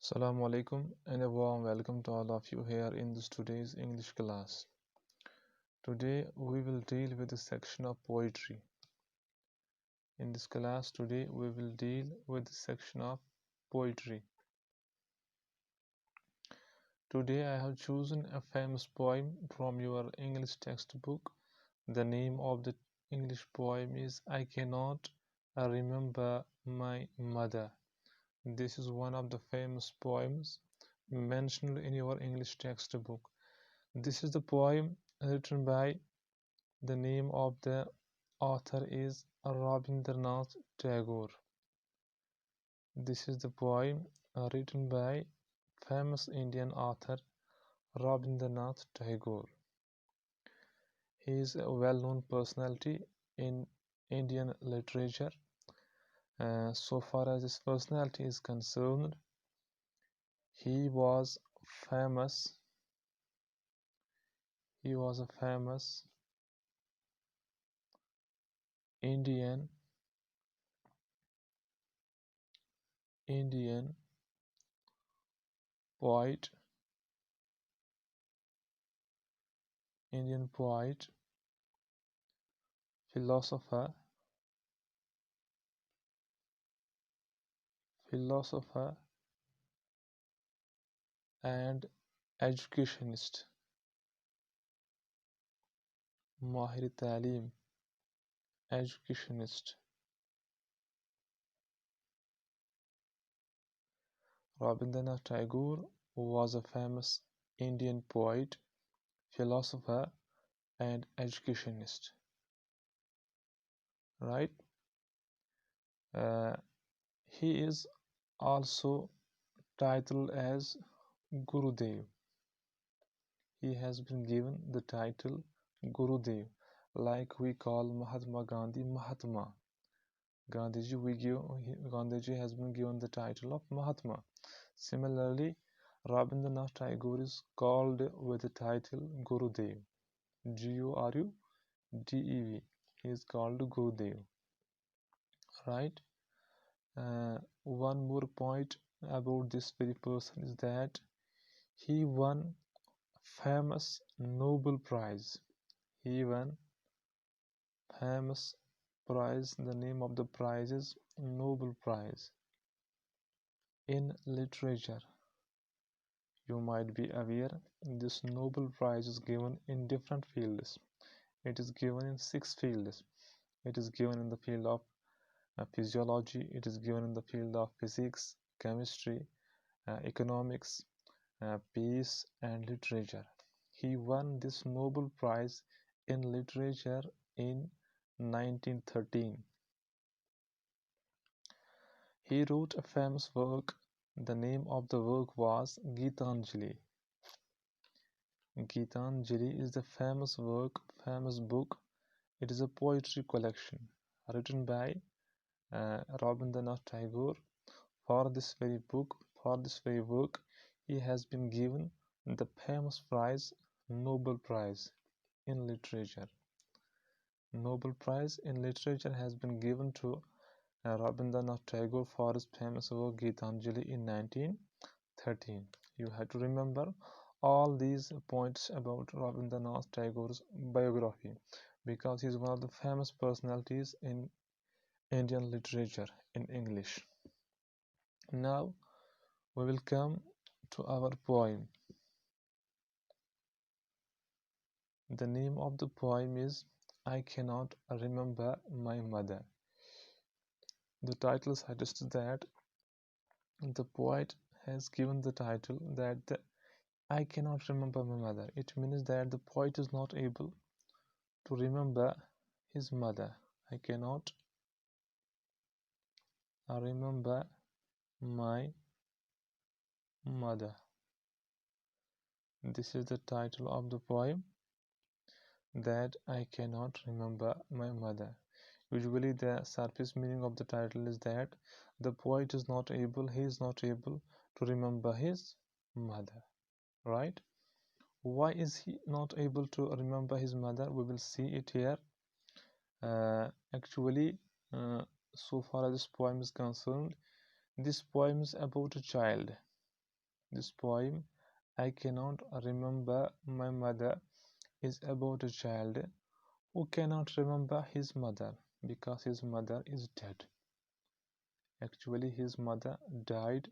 Assalamu alaikum and a warm welcome to all of you here in this today's English class. Today we will deal with the section of poetry. In this class today we will deal with the section of poetry. Today I have chosen a famous poem from your English textbook. The name of the English poem is I Cannot Remember My Mother. This is one of the famous poems mentioned in your English textbook. This is the poem written by the name of the author is Rabindranath Tagore. This is the poem written by famous Indian author Rabindranath Tagore. He is a well-known personality in Indian literature. So far as his personality is concerned, he was famous. He was a famous Indian poet, philosopher, and educationist, Mahir Talim, educationist. Rabindranath Tagore was a famous Indian poet, philosopher, and educationist. Right? Uh, he is also titled as Gurudev. He has been given the title Gurudev, like we call Mahatma Gandhi Mahatma. Gandhiji has been given the title of Mahatma. Similarly, Rabindranath Tagore is called with the title Gurudev. Gurudev. He is called Gurudev. Right? One more point about this very person is that he won famous Nobel Prize. He won famous prize. The name of the prize is Nobel Prize in literature. You might be aware this Nobel Prize is given in different fields. It is given in 6 fields. It is given in the field of physiology. It is given in the field of physics, chemistry, economics, peace, and literature. He won this Nobel Prize in literature in 1913. He wrote a famous work. The name of the work was Gitanjali. Gitanjali is the famous book. It is a poetry collection written by Rabindranath Tagore. For this very work, he has been given the famous prize, Nobel Prize in literature. Nobel Prize in literature has been given to Rabindranath Tagore for his famous work Gitanjali in 1913. You have to remember all these points about Rabindranath Tagore's biography because he is one of the famous personalities in Indian literature in English. Now we will come to our poem. The name of the poem is I Cannot Remember My Mother. The title suggests that the poet has given the title that I cannot remember my mother. It means that the poet is not able to remember his mother. I cannot remember my mother. This is the title of the poem, that I cannot remember my mother. Usually the surface meaning of the title is that the poet is not able, to remember his mother, right? Why is he not able to remember his mother? We will see it here. Actually, so far as this poem is concerned, this poem is about a child. This poem, I cannot remember my mother, is about a child who cannot remember his mother because his mother is dead. Actually, his mother died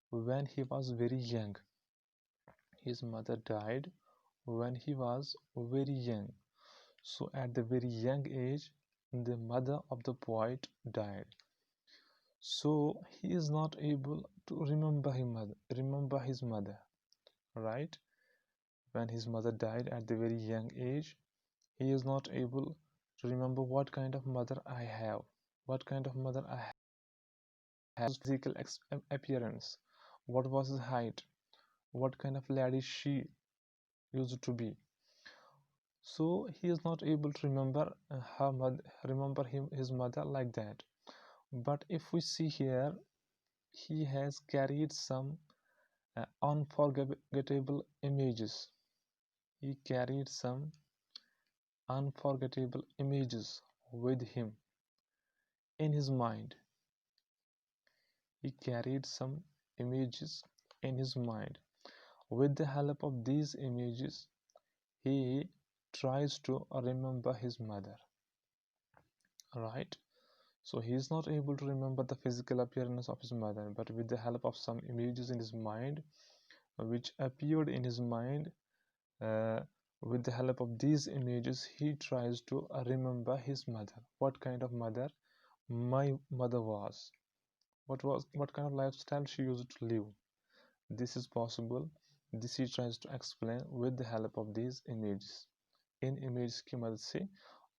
when he was very young. His mother died when he was very young. So, at the very young age, the mother of the poet died. So, he is not able to remember his mother, right? When his mother died at the very young age, he is not able to remember what kind of mother I have, what kind of mother I have, his physical appearance, what was his height, what kind of lady she used to be. So he is not able to remember his mother like that. But if we see here, he has carried some unforgettable images. He carried some unforgettable images with him in his mind. He carried some images in his mind. With the help of these images, he tries to remember his mother. Right? So he is not able to remember the physical appearance of his mother, but with the help of some images in his mind, which appeared in his mind, uh, with the help of these images, he tries to remember his mother. What kind of mother my mother was? What kind of lifestyle she used to live? This is possible. This he tries to explain with the help of these images. In images की मदद से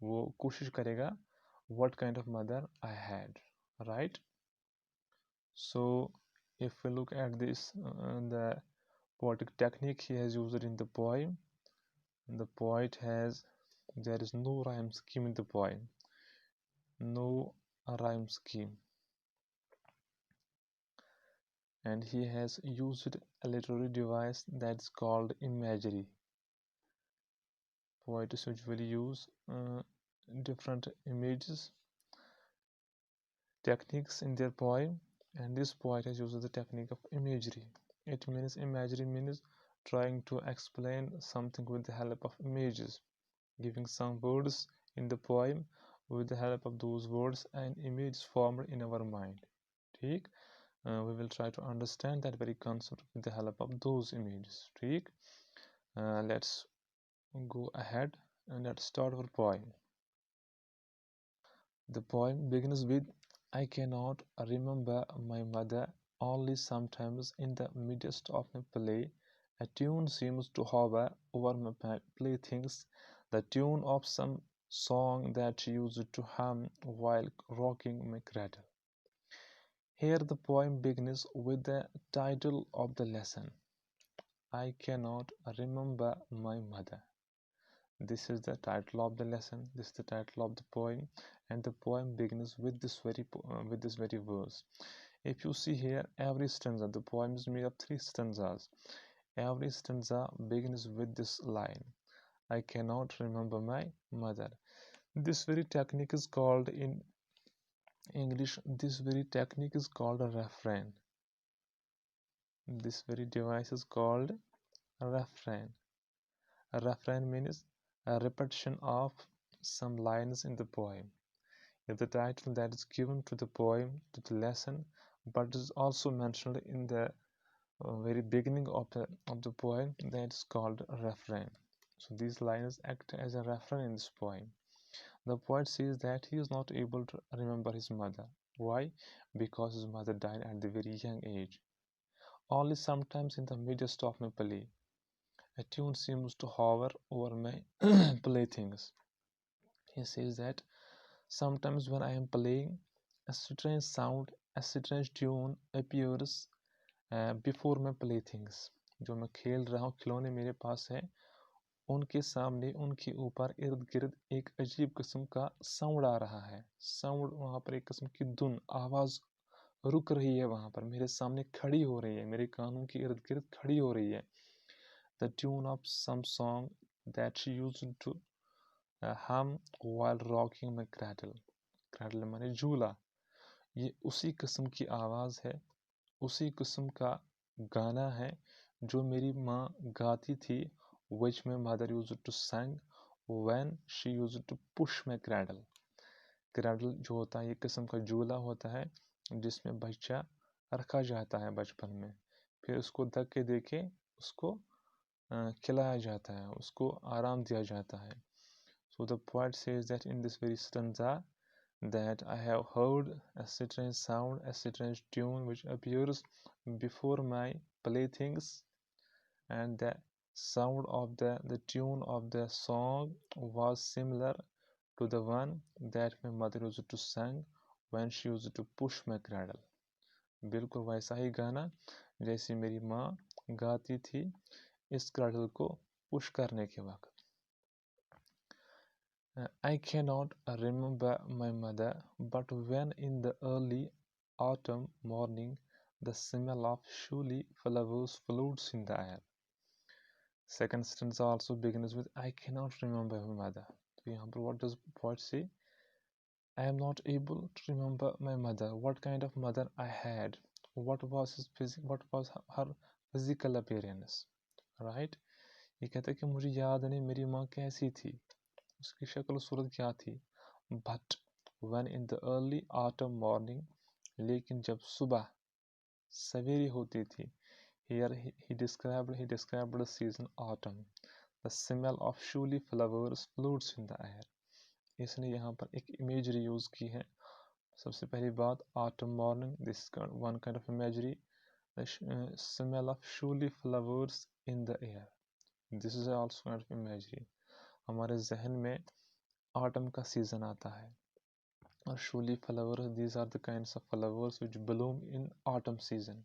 वो कोशिश करेगा what kind of mother I had, right? So if we look at this, the poetic technique he has used in the poem, the poet has, there is no rhyme scheme in the poem, no rhyme scheme, and he has used a literary device that's called imagery. Poets usually use different images, techniques in their poem, and this poet has used the technique of imagery. It means imagery means trying to explain something with the help of images, giving some words in the poem. With the help of those words, an image is formed in our mind. ठीक? We will try to understand that very concept with the help of those images. ठीक? Let's go ahead and let's start our poem. The poem begins with, I cannot remember my mother, only sometimes in the midst of my play, a tune seems to hover over my playthings, the tune of some song that she used to hum while rocking my cradle. Here the poem begins with the title of the lesson, I cannot remember my mother. This is the title of the lesson, this is the title of the poem, and the poem begins with this very verse. If you see here, every stanza, the poem is made of 3 stanzas. Every stanza begins with this line, I cannot remember my mother. This very technique is called in English, this very technique is called a refrain. This very device is called a refrain. A refrain means a repetition of some lines in the poem. Is the title that is given to the poem, to the lesson, but is also mentioned in the very beginning of the poem, that is called a refrain. So these lines act as a refrain in this poem. The poet says that he is not able to remember his mother. Why? Because his mother died at the very young age. Only sometimes in the midst of my play, a tune seems to hover over my playthings. He says that sometimes when I am playing, a strange sound, a strange tune appears before my playthings. जो मैं खेल रहा हूँ, खिलौने मेरे पास है, उनके सामने, उनके ऊपर, इर्द गिर्द एक अजीब किस्म का साउंड आ रहा है. साउंड, वहाँ पर एक किस्म की धुन, आवाज़ रुक रही है, वहाँ पर मेरे सामने खड़ी हो रही है, मेरे कानों के इर्द गिर्द खड़ी हो रही है. The tune of some song that she used to hum while rocking my cradle. Cradle माने झूला. ये उसी किस्म की आवाज़ है, उसी किस्म का गाना है जो मेरी माँ गाती थी, which my mother used to sing when she used to push my cradle. Cradle जो होता है, एक किस्म का झूला होता है जिसमें बच्चा रखा जाता है बचपन में, फिर उसको धक्के देके उसको खिलाया जाता है, उसको आराम दिया जाता है. So the poet says that in this very stanza that I have heard a strange sound, a strange tune which appears before my playthings, and the sound of the tune of the song was similar to the one that my mother used to sing when she used to push my cradle. बिल्कुल वैसा ही गाना जैसे मेरी माँ गाती थी इस cradle को पुश करने के वक्त. I cannot remember my mother, but when in the early autumn morning the smell of surely flowers floats in the air. Second sentence also begins with I cannot remember my mother. तो यहाँ पर what does poet say? I am not able to remember my mother. What kind of mother I had? What was her physical appearance? Right? ये कहता है कि मुझे याद नहीं मेरी माँ कैसी थी, उसकी शक्ल सूरत क्या थी. But when in the early autumn morning, लेकिन जब सुबह सवेरी होती थी, here he described the season autumn. The smell of surely flowers floats in the air. इसने यहाँ पर एक imagery यूज की है. सबसे पहली बात autumn morning, this is one kind of imagery. The smell of surely flowers in the air. This is also kind of imagery. हमारे जहन में autumn का season आता है और surely flowers, these are the kinds of flowers which bloom in autumn season.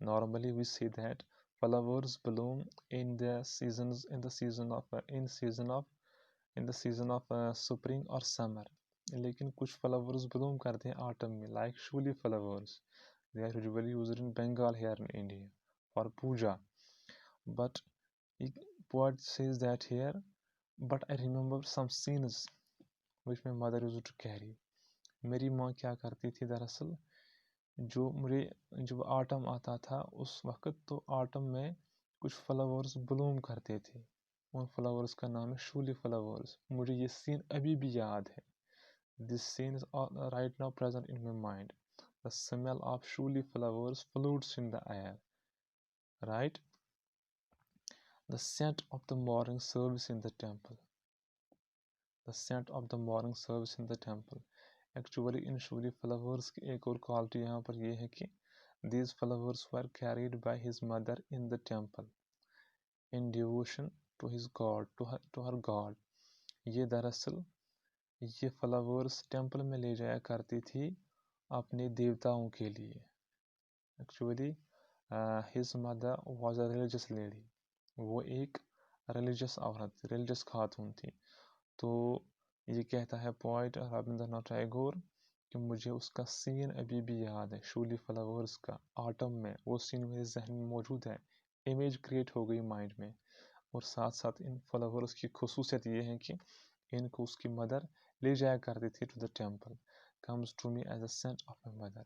Normally we see that flowers bloom in the season of spring or summer. लेकिन कुछ flowers bloom करते हैं autumn में, like surely flowers. They are usually used in Bengal here in India for puja. But poet says that here, but I remember some scenes which my mother used to carry. मेरी माँ क्या करती थी दरअसल, जो मुझे जब ऑटम आता था उस वक्त, तो ऑटम में कुछ फ्लावर्स ब्लूम करते थे. उन फ्लावर्स का नाम है शूली फ्लावर्स. मुझे ये सीन अभी भी याद है. This scene is right now present in my mind. The smell of shiuli flowers floats in the air. Right. The scent of the morning service in the temple. The scent of the morning service in the temple. Actually in shiuli flowers की एक और quality यहाँ पर यह है कि these flowers were carried by his mother in the temple in devotion to his god, to her god. ये दरअसल ये फ्लावर्स टेम्पल में ले जाया करती थी अपने देवताओं के लिए. Actually his mother was a religious lady. वो एक रिलीजियस औरत, रिलीजियस खातून थी. तो ये कहता है पोइट रविंद्रनाथ टैगोर कि मुझे उसका सीन अभी भी याद है, शूली फ्लावर्स का ऑटम में. वो सीन मेरे जहन में मौजूद है, इमेज क्रिएट हो गई माइंड में. और साथ साथ इन फ्लावर्स की खुसूसियत ये है कि इनको उसकी मदर ले जाया करती थी to the temple. Comes to me as a scent of my mother.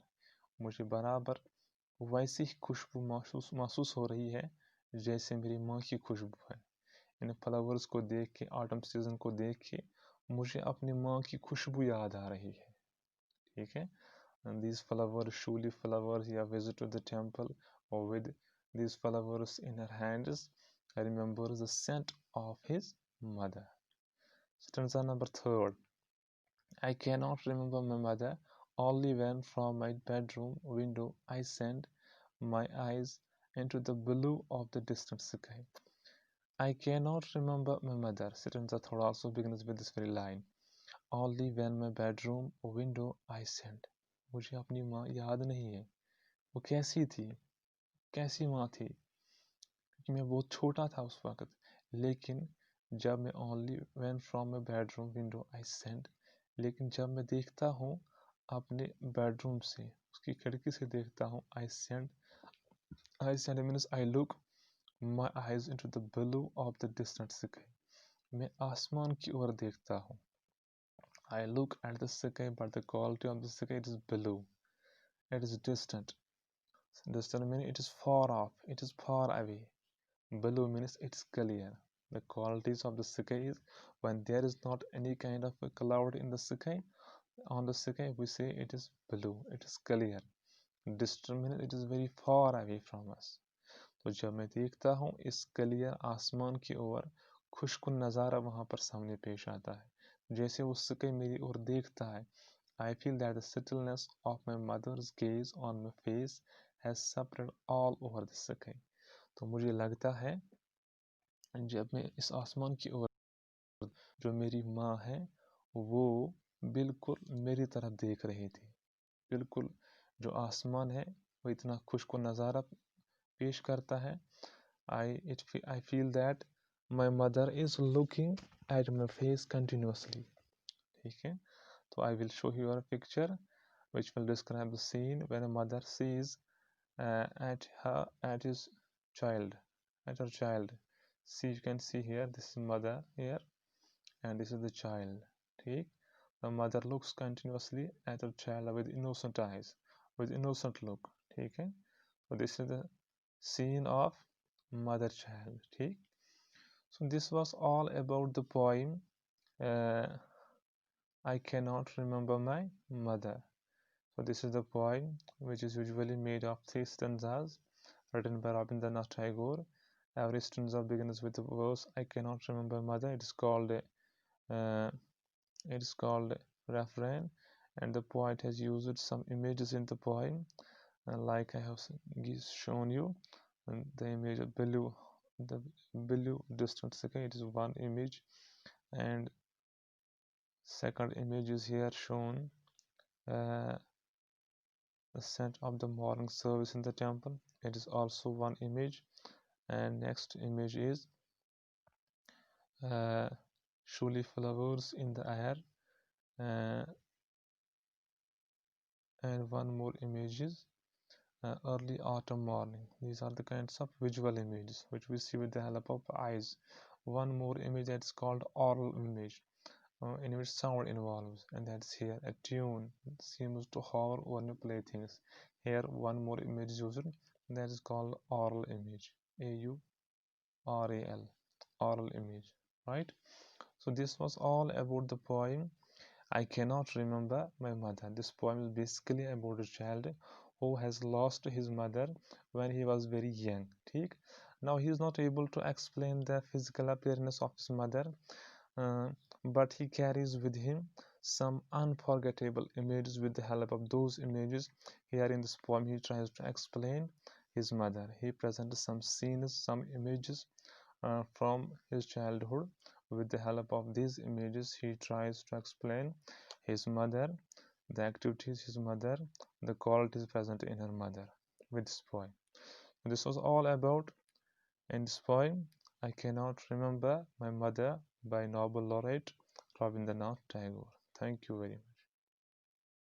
मुझे बराबर वैसी ही खुशबू महसूस हो रही है जैसे मेरी माँ की खुशबू है. इन फ्लावर्स को देख के, ऑटम सीजन को देख के मुझे अपनी माँ की खुशबू याद आ रही है. ठीक है. And these flowers, surely flowers, yeah, visit to the temple or with these flowers in her hands, I remember the scent of his mother. Stanza number 3. I cannot remember my mother, only when from my bedroom window I send my eyes into the blue of the distant sky. I cannot remember my mother. Stanza 3 also begins with this very line. Only when my bedroom window I send. मुझे अपनी माँ याद नहीं है, वो कैसी थी, कैसी माँ थी, क्योंकि मैं बहुत छोटा था उस वक्त. लेकिन जब मैं only when from my bedroom window I send, लेकिन जब मैं देखता हूँ अपने बेडरूम से, उसकी खिड़की से देखता हूँ, I send means I look my eyes into the blue of the distant sky. मैं आसमान की ओर देखता हूँ. I look at the sky, but the quality of the sky is blue. It is distant. Distant means it is far off, it is far away. Blue means it's clear. The qualities of the sky is when there is not any kind of a cloud in the sky, on the sky we say it is blue, it is clear. Distant means it is very far away from us. तो जब मैं देखता हूँ इस clear आसमान की ओर, खुशकुन नज़ारा वहाँ पर सामने पेश आता है। जैसे वो स्काई मेरी ओर देखता है, I feel that the stillness of my mother's gaze on my face has spread all over the sky. तो मुझे लगता है जब मैं इस आसमान की ओर, जो मेरी माँ है वो बिल्कुल मेरी तरफ देख रही थी। बिल्कुल जो आसमान है वो इतना खुशकुन नज़ारा पेश करता है। I feel that my mother is looking at my face continuously. ठीक है, तो I will show you a picture which will describe the scene when a mother sees at his child, at her child. See, you can see here, this is mother here and this is the child. ठीक, the mother looks continuously at her child with innocent eyes, with innocent look. ठीक है, so this is the scene of mother child. ठीक, so this was all about the poem I cannot remember my mother. So this is the poem which is usually made of 3 stanzas written by Rabindranath Tagore. Every stanza begins with the verse I cannot remember mother. It is called refrain, and the poet has used some images in the poem, like I have shown you. And the image of the blue distant sky, it is one image, and second image is here shown, the scent of the morning service in the temple. It is also one image, and next image is surely flowers in the air, uh, and one more image is early autumn morning. These are the kinds of visual images which we see with the help of eyes. One more image that's called oral image, in which sound involves, and that's here a tune seems to hover over new playthings. Here one more image is used, that is called oral image, AURAL, oral image, right? So this was all about the poem I cannot remember my mother. This poem is basically about a child who has lost his mother when he was very young. ठीक? Now he is not able to explain the physical appearance of his mother, but he carries with him some unforgettable images. With the help of those images, here in this poem he tries to explain his mother. He presents some scenes, some images from his childhood. With the help of these images, he tries to explain his mother, the activities his mother, the qualities present in her mother with this poem. This was all about in this poem I cannot remember my mother by Nobel laureate Rabindranath Tagore. Thank you very much.